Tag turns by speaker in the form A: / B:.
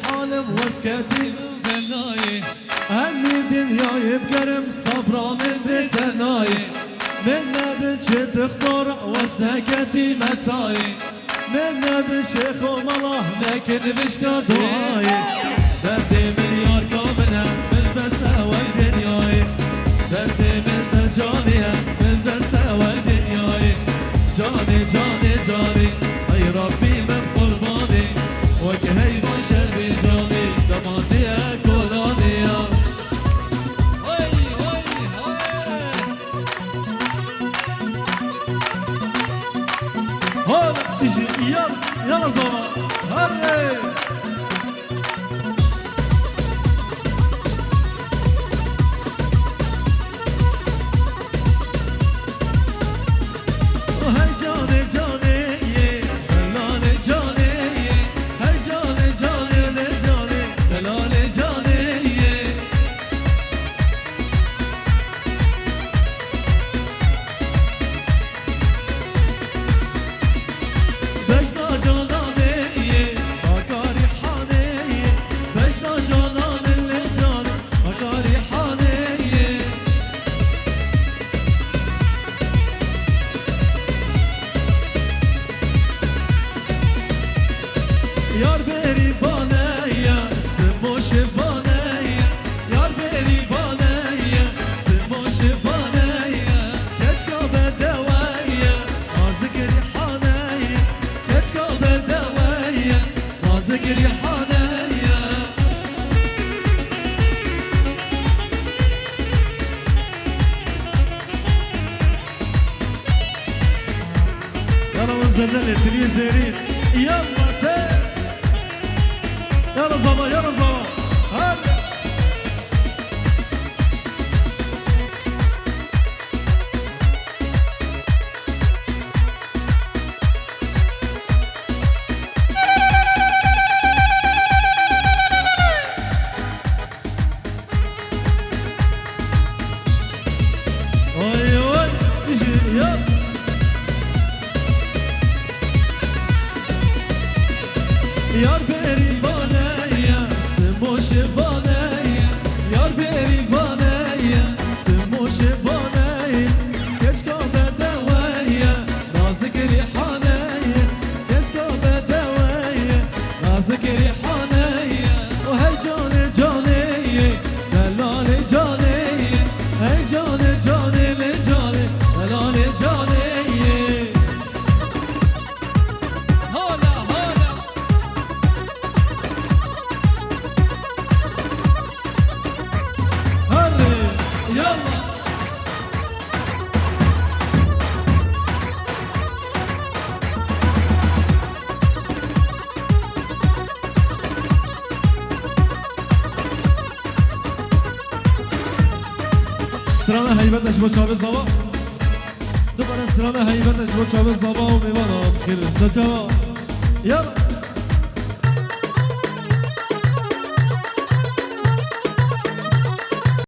A: حالم واسكتي بناي همي دنياي بقرم صبران بتناي من نبج تختار واسنكتي متاي من نبج شيخ ومالله لكن بشتا دعاي دردي مليار كامنة من بس أول دنياي دردي من جانية من بس أول دنياي جاني جاني جاني أي ربي من قرباني وجهي بشر بجاني دمانية كولانية هلا اجي يلا زمان هلا Yar beri banaya, smoşe banaya. Yar beri banaya, smoşe banaya. Geç kabe devaya, nazıkri hanaya. Geç kabe devaya, nazıkri hanaya. Yanımızda deletli zerin, yallah te. يلا زما يلا زما هلا oy oy اجي يلا yar beri banaya smoşe banaya yar beri banaya smoşe banaya geç kabe devaya nazıkri hanaya geç kabe devaya nazıkri hanaya o hey cane cane delale cane hey cane cane le cane delale cane Strana heybetleş bu çabı zava Dubara strana heybetleş bu çabı zava O meyvana khir saçava Yalla